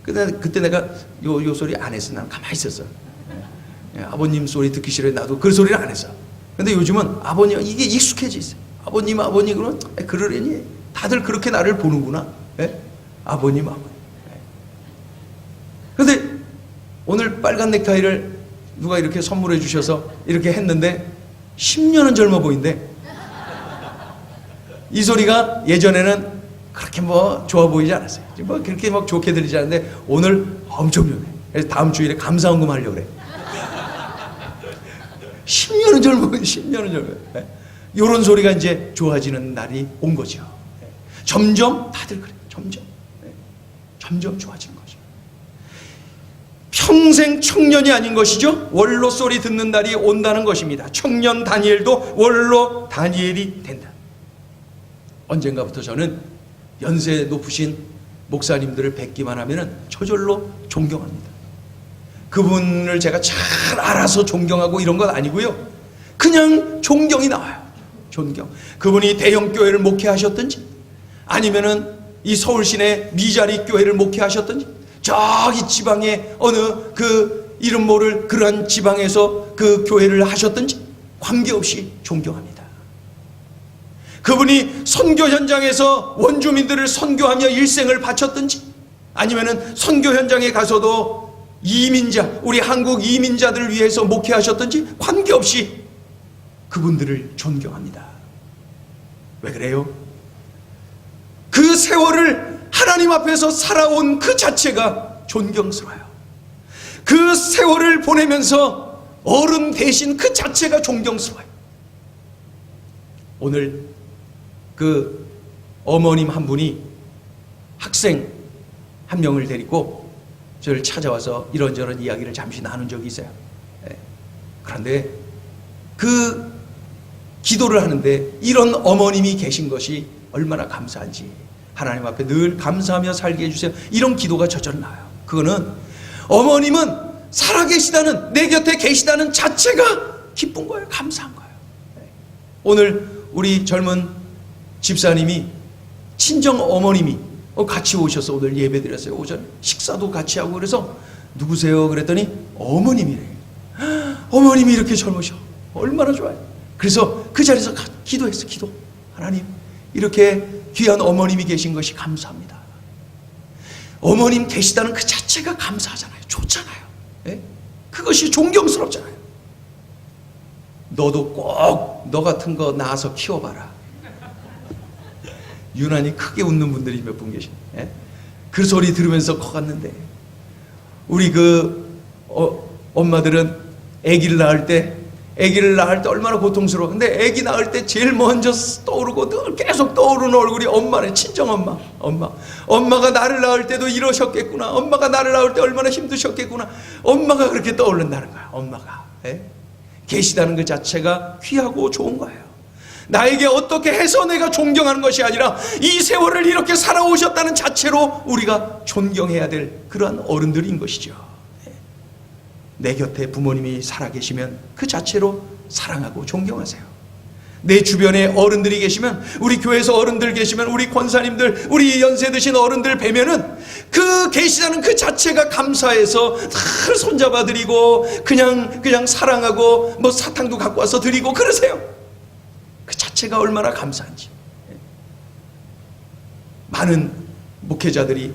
그때 내가 요 소리 안 했어. 난 가만히 있었어. 아버님 소리 듣기 싫어. 나도 그 소리를 안 했어. 근데 요즘은 아버님 이게 익숙해져 있어. 아버님 그러면 그러려니 다들 그렇게 나를 보는구나. 예? 아버님. 근데 오늘 빨간 넥타이를 누가 이렇게 선물해 주셔서 이렇게 했는데 10년은 젊어 보인대. 이 소리가 예전에는 그렇게 뭐 좋아 보이지 않았어요. 뭐 그렇게 막 좋게 들리지 않는데 오늘 엄청 좋네. 그래서 다음 주일에 감사헌금 하려고 그래. 10년은 젊어. 이런 소리가 이제 좋아지는 날이 온 거죠. 점점 다들 그래요. 점점 좋아지는 거죠. 평생 청년이 아닌 것이죠. 원로 소리 듣는 날이 온다는 것입니다. 청년 다니엘도 원로 다니엘이 된다. 언젠가부터 저는 연세 높으신 목사님들을 뵙기만 하면 저절로 존경합니다. 그분을 제가 잘 알아서 존경하고 이런 건 아니고요. 그냥 존경이 나와요. 존경. 그분이 대형교회를 목회하셨든지 아니면은 이 서울 시내 미자리 교회를 목회하셨든지 저기 지방에 어느 그 이름 모를 그러한 지방에서 그 교회를 하셨든지 관계없이 존경합니다. 그분이 선교 현장에서 원주민들을 선교하며 일생을 바쳤든지 아니면은 선교 현장에 가서도 우리 한국 이민자들을 위해서 목회하셨든지 관계없이 그분들을 존경합니다. 왜 그래요? 그 세월을 하나님 앞에서 살아온 그 자체가 존경스러워요. 그 세월을 보내면서 어른 되신 그 자체가 존경스러워요. 오늘 그 어머님 한 분이 학생 한 명을 데리고 저를 찾아와서 이런저런 이야기를 잠시 나눈 적이 있어요. 그런데 그 기도를 하는데 이런 어머님이 계신 것이 얼마나 감사한지, 하나님 앞에 늘 감사하며 살게 해주세요, 이런 기도가 저절로 나와요. 그거는 어머님은 살아계시다는, 내 곁에 계시다는 자체가 기쁜 거예요. 감사한 거예요. 오늘 우리 젊은 집사님이, 친정 어머님이 같이 오셔서 오늘 예배 드렸어요. 오전에 식사도 같이 하고. 그래서 누구세요? 그랬더니 어머님이래. 어머님이 이렇게 젊으셔. 얼마나 좋아요. 그래서 그 자리에서 기도했어. 기도. 하나님, 이렇게 귀한 어머님이 계신 것이 감사합니다. 어머님 계시다는 그 자체가 감사하잖아요. 좋잖아요. 예? 그것이 존경스럽잖아요. 너도 꼭 너 같은 거 낳아서 키워봐라. 유난히 크게 웃는 분들이 몇 분 계시네. 예? 그 소리 들으면서 커갔는데, 우리 엄마들은 아기를 낳을 때 얼마나 고통스러워. 근데 아기 낳을 때 제일 먼저 떠오르고 늘 계속 떠오르는 얼굴이 엄마네. 친정엄마. 엄마가 나를 낳을 때도 이러셨겠구나. 엄마가 나를 낳을 때 얼마나 힘드셨겠구나. 엄마가 그렇게 떠오른다는 거야. 엄마가 계시다는 그 자체가 귀하고 좋은 거예요. 나에게 어떻게 해서 내가 존경하는 것이 아니라 이 세월을 이렇게 살아오셨다는 자체로 우리가 존경해야 될 그러한 어른들인 것이죠. 내 곁에 부모님이 살아계시면 그 자체로 사랑하고 존경하세요. 내 주변에 어른들이 계시면, 우리 교회에서 어른들 계시면, 우리 권사님들, 우리 연세 드신 어른들 뵈면은 그 계시다는 그 자체가 감사해서 늘 손잡아 드리고 그냥 사랑하고 뭐 사탕도 갖고 와서 드리고 그러세요. 그 자체가 얼마나 감사한지. 많은 목회자들이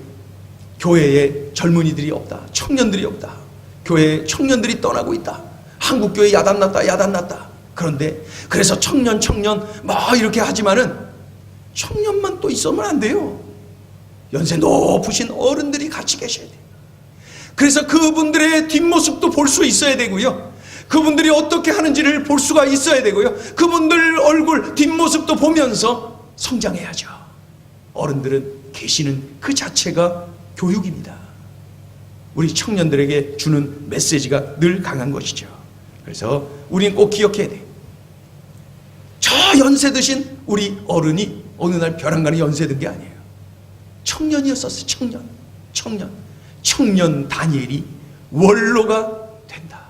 교회에 젊은이들이 없다, 청년들이 없다, 교회에 청년들이 떠나고 있다, 한국교회 야단났다. 그런데 그래서 청년 막 이렇게 하지만은 청년만 또 있으면 안 돼요. 연세 높으신 어른들이 같이 계셔야 돼요. 그래서 그분들의 뒷모습도 볼 수 있어야 되고요, 그분들이 어떻게 하는지를 볼 수가 있어야 되고요, 그분들 얼굴 뒷모습도 보면서 성장해야죠. 어른들은 계시는 그 자체가 교육입니다. 우리 청년들에게 주는 메시지가 늘 강한 것이죠. 그래서 우리는 꼭 기억해야 돼요. 저 연세 드신 우리 어른이 어느 날 벼랑간에 연세 든 게 아니에요. 청년이었었어요. 청년 다니엘이 원로가 된다.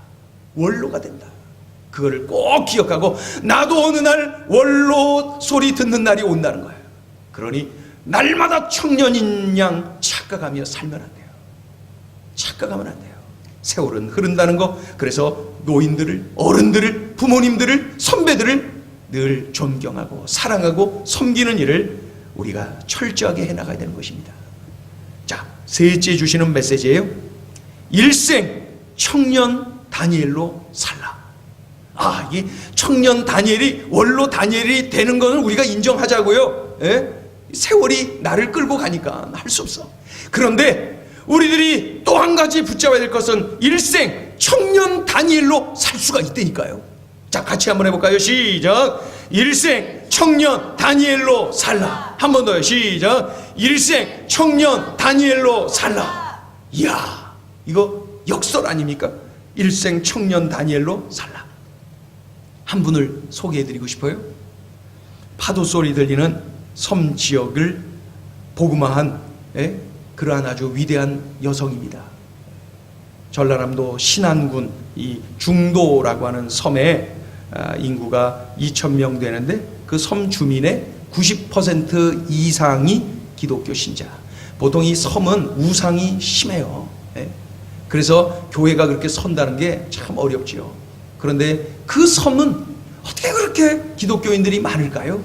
그거를 꼭 기억하고, 나도 어느 날 원로 소리 듣는 날이 온다는 거예요. 그러니 날마다 청년인 양 착각하며 살면 안 돼요. 착각하면 안 돼요. 세월은 흐른다는 거. 그래서 노인들을, 어른들을, 부모님들을, 선배들을 늘 존경하고 사랑하고 섬기는 일을 우리가 철저하게 해나가야 되는 것입니다. 자, 셋째 주시는 메시지예요. 일생 청년 다니엘로 살라. 이 청년 다니엘이, 원로 다니엘이 되는 것은 우리가 인정하자고요. 세월이 나를 끌고 가니까 할 수 없어. 그런데 우리들이 또 한 가지 붙잡아야 될 것은 일생 청년 다니엘로 살 수가 있다니까요. 자, 같이 한번 해볼까요? 시작. 일생 청년 다니엘로 살라. 한 번 더요. 시작. 일생 청년 다니엘로 살라. 이야, 이거 역설 아닙니까? 일생 청년 다니엘로 살라. 한 분을 소개해드리고 싶어요. 파도 소리 들리는 섬 지역을 복음화한 그러한 아주 위대한 여성입니다. 전라남도 신안군 이 중도라고 하는 섬에 인구가 2,000명 되는데, 그 섬 주민의 90% 이상이 기독교 신자. 보통 이 섬은 우상이 심해요. 그래서 교회가 그렇게 선다는 게 참 어렵지요. 그런데 그 섬은 어떻게 그렇게 기독교인들이 많을까요?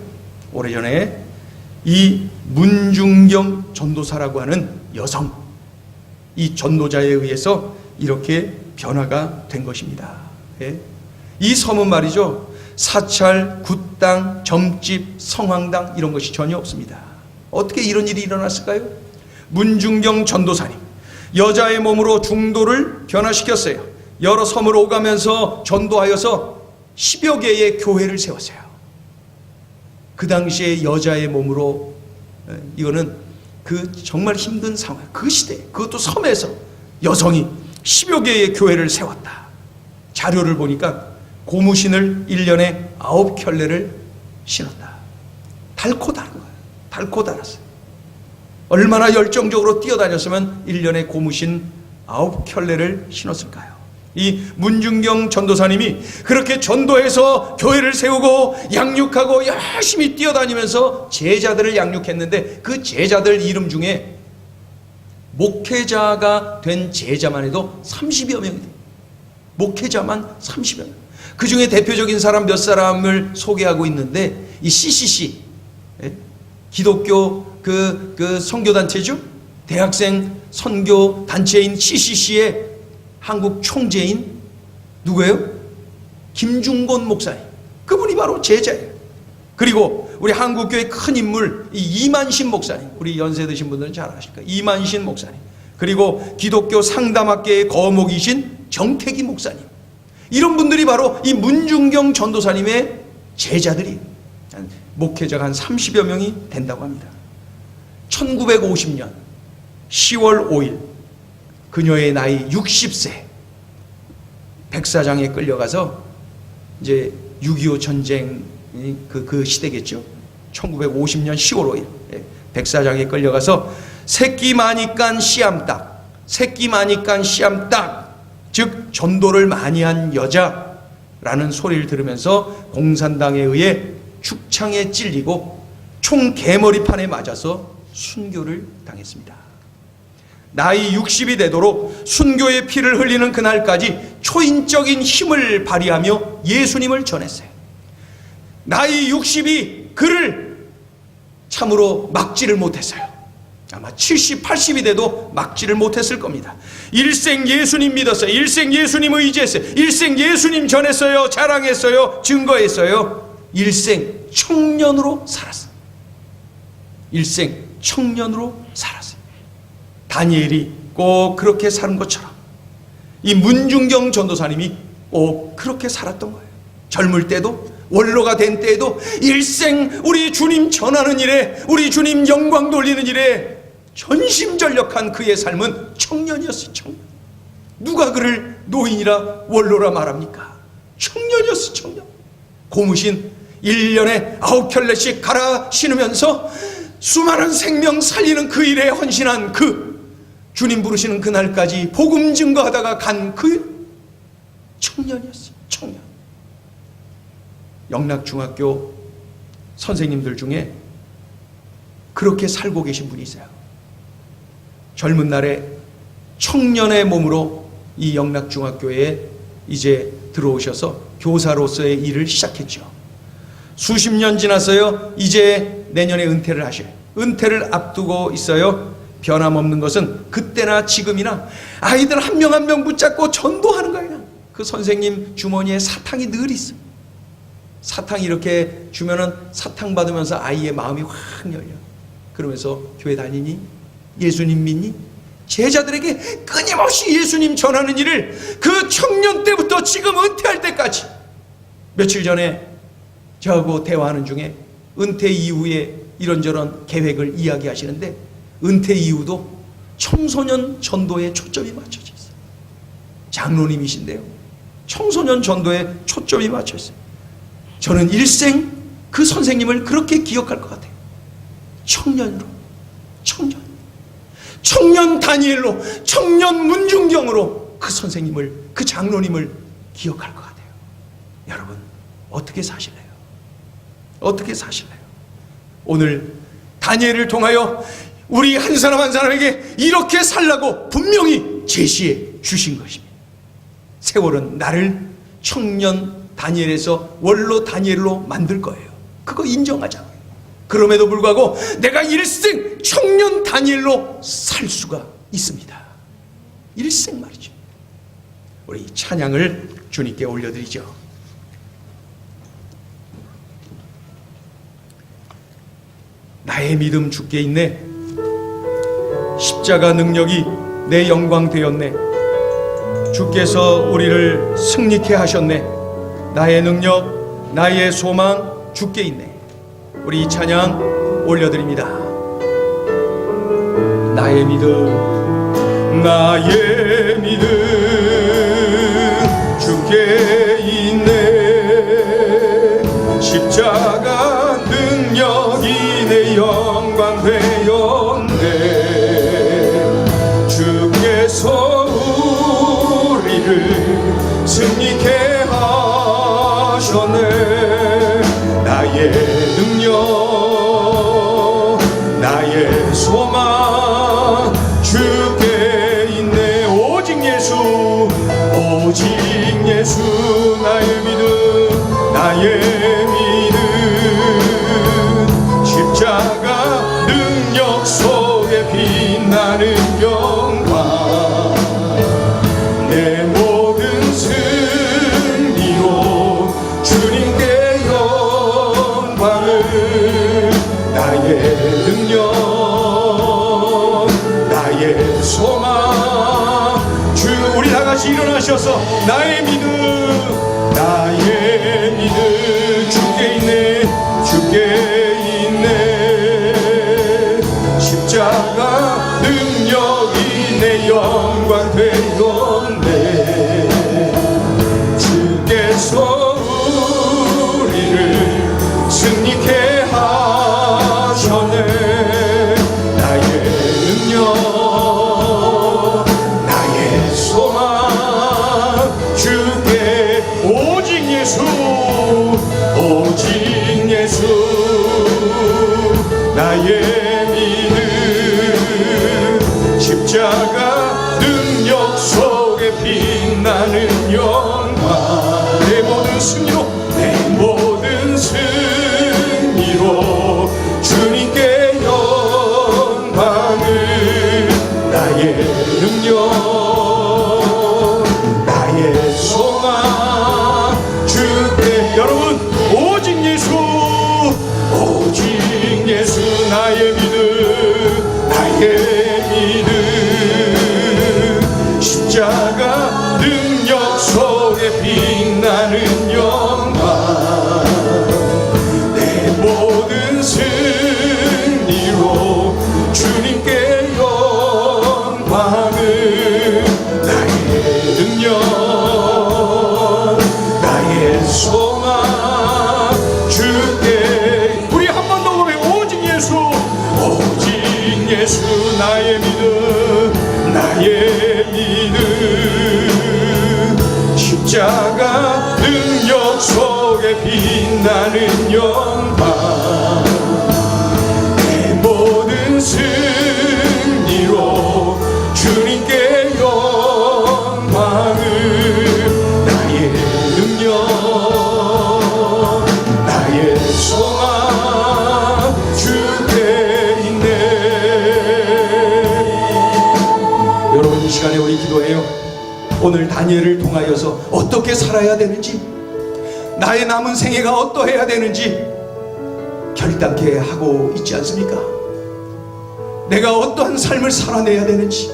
오래전에 이 문중경 전도사라고 하는 여성, 이 전도자에 의해서 이렇게 변화가 된 것입니다. 이 섬은 말이죠, 사찰, 굿당, 점집, 성황당 이런 것이 전혀 없습니다. 어떻게 이런 일이 일어났을까요? 문중경 전도사님, 여자의 몸으로 중도를 변화시켰어요. 여러 섬을 오가면서 전도하여서 10여 개의 교회를 세웠어요. 그 당시에 여자의 몸으로, 이거는 그 정말 힘든 상황, 그 시대에, 그것도 섬에서 여성이 10여 개의 교회를 세웠다. 자료를 보니까 고무신을 1년에 9켤레를 신었다. 닳고 닳은 거예요. 닳고 닳았어요. 얼마나 열정적으로 뛰어다녔으면 1년에 고무신 9켤레를 신었을까요? 이 문중경 전도사님이 그렇게 전도해서 교회를 세우고 양육하고 열심히 뛰어다니면서 제자들을 양육했는데, 그 제자들 이름 중에 목회자가 된 제자만 해도 30여 명이 돼요. 목회자만 30여 명. 그 중에 대표적인 사람 몇 사람을 소개하고 있는데, 이 CCC, 기독교 그 선교단체죠? 대학생 선교 단체인 CCC의 한국 총재인 누구예요? 김중곤 목사님. 그분이 바로 제자예요. 그리고 우리 한국교회 큰 인물 이만신 목사님, 우리 연세 드신 분들은 잘 아실 거예요. 이만신 목사님. 그리고 기독교 상담학계의 거목이신 정태기 목사님. 이런 분들이 바로 이 문중경 전도사님의 제자들이에요. 목회자가 한 30여 명이 된다고 합니다. 1950년 10월 5일 그녀의 나이 60세, 백사장에 끌려가서 이제 6.25 전쟁 그 시대겠죠. 1950년 10월 5일 백사장에 끌려가서 새끼 많이깐 씨암딱, 새끼 많이깐 씨암딱, 즉 전도를 많이 한 여자라는 소리를 들으면서 공산당에 의해 축창에 찔리고 총 개머리판에 맞아서 순교를 당했습니다. 나이 60이 되도록 순교의 피를 흘리는 그날까지 초인적인 힘을 발휘하며 예수님을 전했어요. 나이 60이 그를 참으로 막지를 못했어요. 아마 70, 80이 돼도 막지를 못했을 겁니다. 일생 예수님 믿었어요. 일생 예수님 의지했어요. 일생 예수님 전했어요. 자랑했어요. 증거했어요. 일생 청년으로 살았어요. 일생 청년으로 살았어요. 다니엘이 꼭 그렇게 사는 것처럼 이 문중경 전도사님이 꼭 그렇게 살았던 거예요. 젊을 때도, 원로가 된 때에도 일생 우리 주님 전하는 일에, 우리 주님 영광 돌리는 일에 전심전력한 그의 삶은 청년이었어요. 청년. 누가 그를 노인이라 원로라 말합니까? 청년이었어요. 청년. 고무신 1년에 9켤레씩 갈아 신으면서 수많은 생명 살리는 그 일에 헌신한 그 주님 부르시는 그날까지 복음 증거하다가 간 그 청년이었어요. 청년. 영락중학교 선생님들 중에 그렇게 살고 계신 분이 있어요. 젊은 날에 청년의 몸으로 이 영락중학교에 이제 들어오셔서 교사로서의 일을 시작했죠. 수십 년 지났어요. 이제 내년에 은퇴를 하셔요. 은퇴를 앞두고 있어요. 변함없는 것은 그때나 지금이나 아이들 한 명 한 명 붙잡고 전도하는 거예요. 그 선생님 주머니에 사탕이 늘 있어. 사탕 이렇게 주면은 사탕 받으면서 아이의 마음이 확 열려. 그러면서 교회 다니니? 예수님 믿니? 제자들에게 끊임없이 예수님 전하는 일을 그 청년 때부터 지금 은퇴할 때까지. 며칠 전에 저하고 대화하는 중에 은퇴 이후에 이런저런 계획을 이야기하시는데, 은퇴 이후도 청소년 전도에 초점이 맞춰져 있어요. 장로님이신데요, 청소년 전도에 초점이 맞춰 있어요. 저는 일생 그 선생님을 그렇게 기억할 것 같아요. 청년으로, 청년 다니엘로, 청년 문중경으로 그 선생님을, 그 장로님을 기억할 것 같아요. 여러분 어떻게 사실래요? 어떻게 사실래요? 오늘 다니엘을 통하여 우리 한 사람 한 사람에게 이렇게 살라고 분명히 제시해 주신 것입니다. 세월은 나를 청년 다니엘에서 원로 다니엘로 만들 거예요. 그거 인정하자고요. 그럼에도 불구하고 내가 일생 청년 다니엘로 살 수가 있습니다. 일생 말이죠. 우리 찬양을 주님께 올려드리죠. 나의 믿음 주께 있네. 십자가 능력이 내 영광 되었네. 주께서 우리를 승리케 하셨네. 나의 능력, 나의 소망 주께 있네. 우리 이 찬양 올려드립니다. 나의 믿음, 나의 믿음 주께 있네. 십자가 능력이 내 영광 되었네. 주께서 우리를 승리케 하셨네. 나의 능력, 나의 소망 주께 있네. 오직 예수, 오직 예수 나의 믿음, 나의 믿음. 십자가 능력 속에 빛나는 영광, 내 모든 승리로 주님께 영광을. 나의 능력, 나의 소망 주. 우리 다같이 일어나셔서 나의 믿음, 나의 믿음 주께 있네. 주께 있네. 십자가 능력이 내 영광 되었네. 주께서 우리를 승리케 하셨네. 나의 능력, 나의 소망 주께. 오직 예수, 오직 예수 나의 믿음. 십자가 능력 속에 빛나는 영광, 내 모든 승리로, 내 모든 승리로 주님께 영광을. 나의 능력, 나의 소망 주께. 여러분, 오직 예수, 오직 예수 나의 믿음, 나의 믿음. 십자가 능력 속에 빛나는 영광, 내 모든 승리로 주님께 영광을. 나의 능력, 나의 소망 주께. 우리 한 번 더 고백. 오직 예수, 오직 예수 나의 믿음, 나의 믿음. 십자가 능력 속에 빛나는 영광, 내 모든 승리로 주님께 영광을. 나의 능력, 나의 소망 주께 있네. 여러분, 이 시간에 우리 기도해요. 오늘 다니엘을 통하여서 어떻게 살아야 되는지, 나의 남은 생애가 어떠해야 되는지 결단케 하고 있지 않습니까? 내가 어떠한 삶을 살아내야 되는지,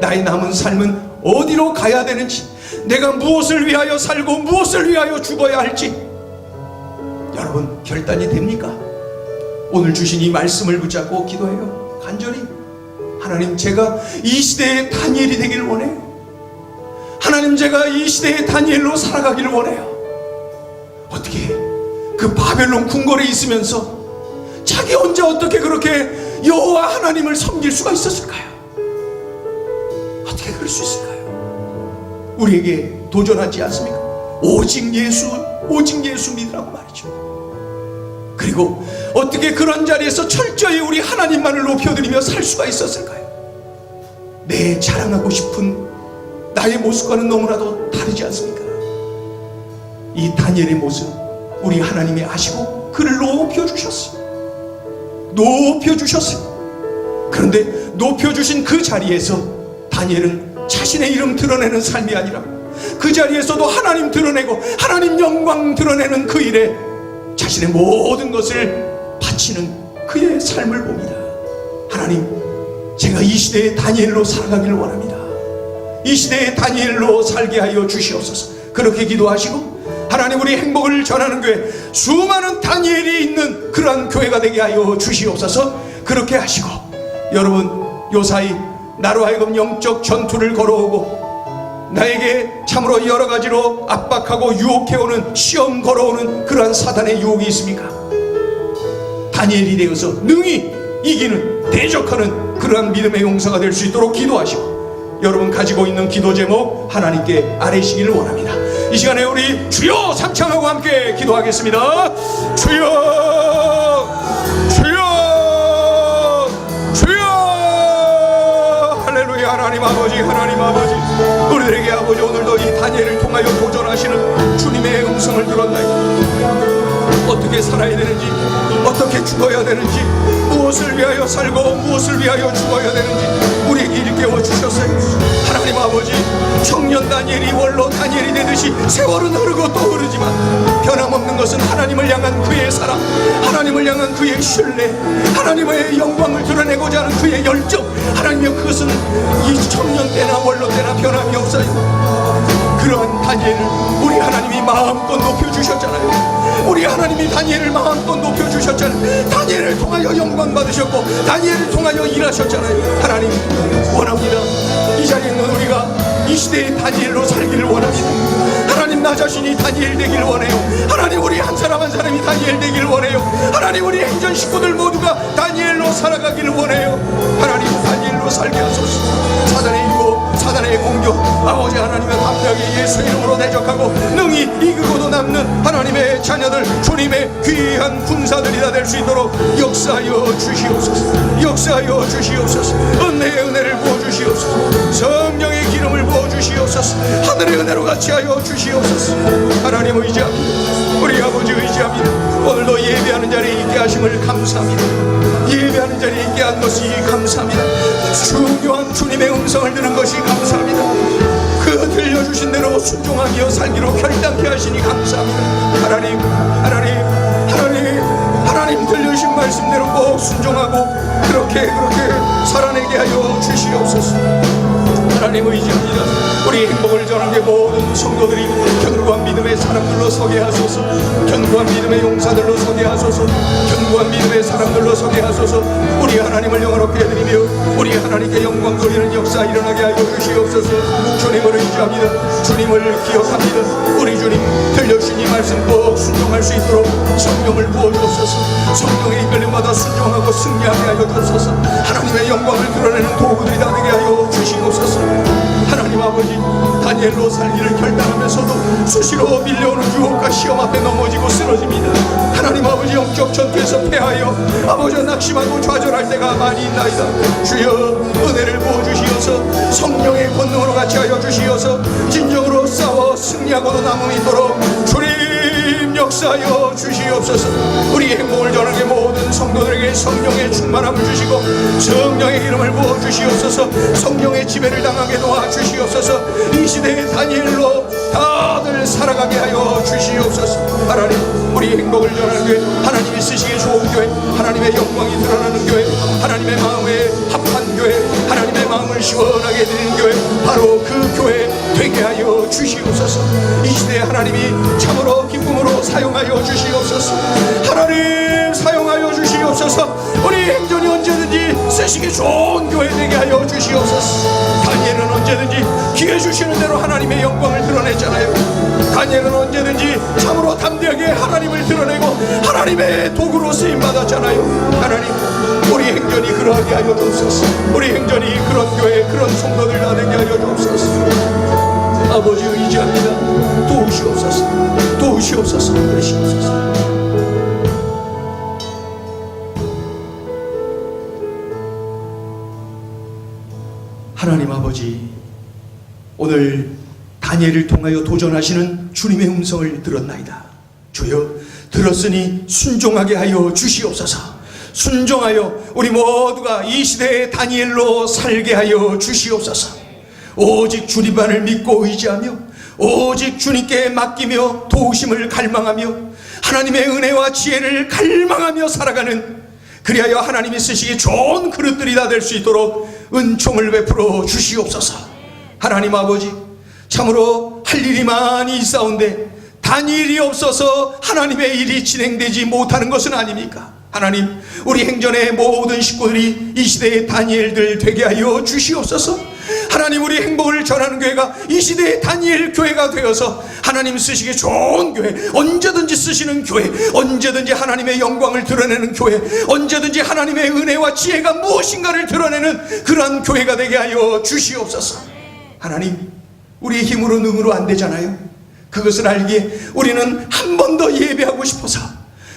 나의 남은 삶은 어디로 가야 되는지, 내가 무엇을 위하여 살고 무엇을 위하여 죽어야 할지 여러분 결단이 됩니까? 오늘 주신 이 말씀을 붙잡고 기도해요. 간절히 하나님, 제가 이 시대의 다니엘이 되기를 원해요. 하나님, 제가 이 시대의 다니엘로 살아가기를 원해요. 어떻게 그 바벨론 궁궐에 있으면서 자기 혼자 어떻게 그렇게 여호와 하나님을 섬길 수가 있었을까요? 어떻게 그럴 수 있을까요? 우리에게 도전하지 않습니까? 오직 예수, 오직 예수 믿으라고 말이죠. 그리고 어떻게 그런 자리에서 철저히 우리 하나님만을 높여드리며 살 수가 있었을까요? 내 자랑하고 싶은 나의 모습과는 너무나도 다르지 않습니까? 이 다니엘의 모습, 우리 하나님이 아시고 그를 높여주셨어요. 높여주셨어요. 그런데 높여주신 그 자리에서 다니엘은 자신의 이름 드러내는 삶이 아니라 그 자리에서도 하나님 드러내고 하나님 영광 드러내는 그 일에 자신의 모든 것을 바치는 그의 삶을 봅니다. 하나님, 제가 이 시대의 다니엘로 살아가기를 원합니다. 이 시대의 다니엘로 살게 하여 주시옵소서. 그렇게 기도하시고, 하나님, 우리 행복을 전하는 교회, 수많은 다니엘이 있는 그러한 교회가 되게 하여 주시옵소서. 그렇게 하시고, 여러분, 요사이 나로 하여금 영적 전투를 걸어오고 나에게 참으로 여러 가지로 압박하고 유혹해오는 시험 걸어오는 그러한 사단의 유혹이 있습니까? 다니엘이 되어서 능히 이기는 대적하는 그러한 믿음의 용사가 될 수 있도록 기도하시고 여러분 가지고 있는 기도 제목 하나님께 아뢰시기를 원합니다. 이 시간에 우리 주여 삼창하고 함께 기도하겠습니다. 주여 주여 주여 할렐루야. 하나님 아버지, 하나님 아버지, 우리들에게 아버지 오늘도 이 다니엘을 통하여 도전하시는 주님의 음성을 들었나이다. 어떻게 살아야 되는지, 어떻게 죽어야 되는지, 무엇을 위하여 살고 무엇을 위하여 죽어야 되는지 우리에게 일깨워 주셨어요. 하나님 아버지, 청년 다니엘이 원로 다니엘이 되듯이 세월은 흐르고 또 흐르지만 변함없는 것은 하나님을 향한 그의 사랑, 하나님을 향한 그의 신뢰, 하나님의 영광을 드러내고자 하는 그의 열정, 하나님의 그것은 이 청년 때나 원로 때나 변함이 없어요. 그러한 다니엘을 우리 하나님이 마음껏 높여주셨잖아요. 우리 하나님이 다니엘을 마음껏 높여주셨잖아요. 다니엘을 통하여 영광 받으셨고 다니엘을 통하여 일하셨잖아요. 하나님 원합니다. 이 자리에 있는 우리가 이 시대의 다니엘로 살기를 원합니다. 하나님 나 자신이 다니엘 되기를 원해요. 하나님 우리 한 사람 한 사람이 다니엘 되기를 원해요. 하나님 우리 행전 식구들 모두가 다니엘로 살아가기를 원해요. 하나님 다니엘로 살게 하소서. 사단의 유혹, 사단의 공격 아버지 하나님의 담대하게 예수 이름으로 대적하고 능히 이기고도 남는 하나님의 자녀들 주님의 귀한 군사들이 다 될 수 있도록 역사하여 주시옵소서. 역사하여 주시옵소서. 은혜의 은혜를 부어주시옵소서. 성령의 기름을 부어주시옵소서. 하늘의 은혜로 같이 하여 주시옵소서. 하나님 의지합니다. 우리 아버지 의지합니다. 오늘도 예배하는 자리에 있게 하심을 감사합니다. 예배하는 자리에 있게 한 것이 감사합니다. 중요한 주님의 음성을 들은 것이 감사합니다. 그 들려주신 대로 순종하며 살기로 결단케 하시니 감사합니다. 하나님, 하나님, 하나님, 하나님 들려주신 말씀대로 꼭 순종하고 그렇게 살아내게 하여 주시옵소서. 하나님 의지합니다. 우리 행복을 전하게 모든 성도들이 견고한 믿음의 사람들로 서게 하소서. 견고한 믿음의 용사들로 서게 하소서. 견고한 믿음의 사람들로 서게 하소서. 우리 하나님을 영원롭게 드리며 우리 하나님께 영광 돌리는 역사 일어나게 하여 주시옵소서. 주님을 의지합니다. 주님을 기억합니다. 우리 주님 들려주신 이 말씀 꼭 순종할 수 있도록 성령을 부어주옵소서. 성령의 이끌림마다 순종하고 승리하게 하여 주옵소서. 하나님의 영광을 드러내는 도구들이 다 되게 하여 주시옵소서. 하나님 아버지, 다니엘로 살기를 결단하면서도 수시로 밀려오는 유혹과 시험 앞에 넘어지고 쓰러집니다. 하나님 아버지, 영적 전투에서 패하여 아버지 낙심하고 좌절할 때가 많이 있나이다. 주여 은혜를 부어주시어서 성령의 권능으로 같이 하여 주시어서 진정으로 싸워 승리하고도 남음이 있도록 주님 역사하여 주시옵소서. 우리 행복을 전하게 모든 성도들에게 성령의 충만함을 주시고 성령의 이름을 부어주시옵소서. 성령의 지배를 당하게 도와주시옵소서. 이 시대의 다니엘로 다들 살아가게 하여 주시옵소서. 하나님 우리 행복을 전하는 교회, 하나님이 쓰시기에 좋은 교회, 하나님의 영광이 드러나는 교회, 하나님의 마음에 합한 교회, 하나님의 마음을 시원하게 드리는 교회, 바로 그 교회 되게 하여 주시옵소서. 이 시대에 하나님이 참으로 기쁨으로 사용하여 주시옵소서. 하나님 사용하여 주시옵소서. 우리 행전이 언제든지 쓰시기 좋은 교회 되게 하여 주시옵소서. 다니엘은 언제든지 기회 주시는 대로 하나님의 영광을 드러냈잖아요. 다니엘은 언제든지 참으로 담대하게 하나님을 드러내고 하나님의 도구로 쓰임받았잖아요. 하나님 우리 행전이 그러하게 하여 주옵소서. 우리 행전이 그런 교회, 그런 성도들 다 되게 하여 주옵소서. 아버지 의지합니다. 도우시옵소서. 도우시옵소서. 그러시옵소서. 하나님 아버지, 오늘 다니엘을 통하여 도전하시는 주님의 음성을 들었나이다. 주여 들었으니 순종하게 하여 주시옵소서. 순종하여 우리 모두가 이 시대의 다니엘로 살게 하여 주시옵소서. 오직 주님만을 믿고 의지하며 오직 주님께 맡기며 도우심을 갈망하며 하나님의 은혜와 지혜를 갈망하며 살아가는, 그리하여 하나님이 쓰시기 좋은 그릇들이 다 될 수 있도록 은총을 베풀어 주시옵소서. 하나님 아버지, 참으로 할 일이 많이 있사온데 다니엘이 없어서 하나님의 일이 진행되지 못하는 것은 아닙니까? 하나님, 우리 행전의 모든 식구들이 이 시대의 다니엘들 되게 하여 주시옵소서. 하나님, 우리 행복을 전하는 교회가 이 시대의 다니엘 교회가 되어서 하나님 쓰시기 좋은 교회, 언제든지 쓰시는 교회, 언제든지 하나님의 영광을 드러내는 교회, 언제든지 하나님의 은혜와 지혜가 무엇인가를 드러내는 그러한 교회가 되게 하여 주시옵소서. 하나님, 우리의 힘으로 능으로 안 되잖아요. 그것을 알기에 우리는 한 번 더 예배하고 싶어서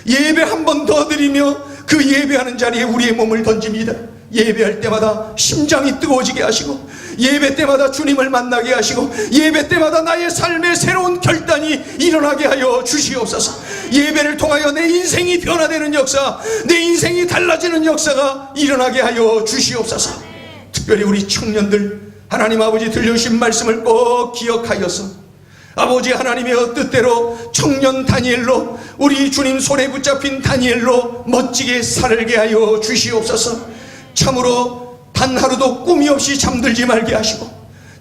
예배 한 번 더 드리며 그 예배하는 자리에 우리의 몸을 던집니다. 예배할 때마다 심장이 뜨거워지게 하시고, 예배 때마다 주님을 만나게 하시고, 예배 때마다 나의 삶의 새로운 결단이 일어나게 하여 주시옵소서. 예배를 통하여 내 인생이 변화되는 역사, 내 인생이 달라지는 역사가 일어나게 하여 주시옵소서. 특별히 우리 청년들, 하나님 아버지 들려주신 말씀을 꼭 기억하여서 아버지 하나님의 뜻대로 청년 다니엘로, 우리 주님 손에 붙잡힌 다니엘로 멋지게 살게 하여 주시옵소서. 참으로 단 하루도 꿈이 없이 잠들지 말게 하시고,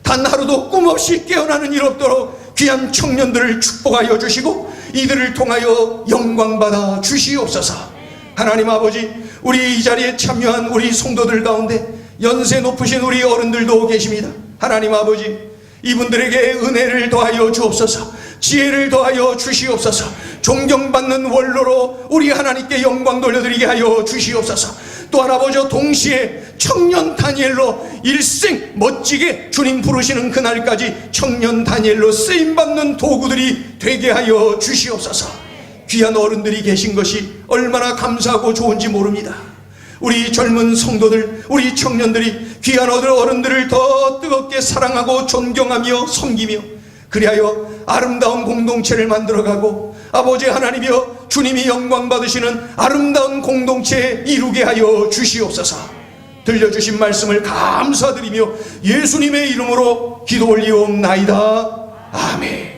단 하루도 꿈 없이 깨어나는 일 없도록 귀한 청년들을 축복하여 주시고, 이들을 통하여 영광받아 주시옵소서. 하나님 아버지, 우리 이 자리에 참여한 우리 성도들 가운데 연세 높으신 우리 어른들도 계십니다. 하나님 아버지, 이분들에게 은혜를 더하여 주옵소서. 지혜를 더하여 주시옵소서. 존경받는 원로로 우리 하나님께 영광 돌려드리게 하여 주시옵소서. 또한 아버지, 동시에 청년 다니엘로 일생 멋지게 주님 부르시는 그날까지 청년 다니엘로 쓰임받는 도구들이 되게 하여 주시옵소서. 귀한 어른들이 계신 것이 얼마나 감사하고 좋은지 모릅니다. 우리 젊은 성도들, 우리 청년들이 귀한 어른들을 더 뜨겁게 사랑하고 존경하며 섬기며, 그리하여 아름다운 공동체를 만들어가고 아버지 하나님이여 주님이 영광 받으시는 아름다운 공동체 이루게 하여 주시옵소서. 들려주신 말씀을 감사드리며 예수님의 이름으로 기도 올리옵나이다. 아멘.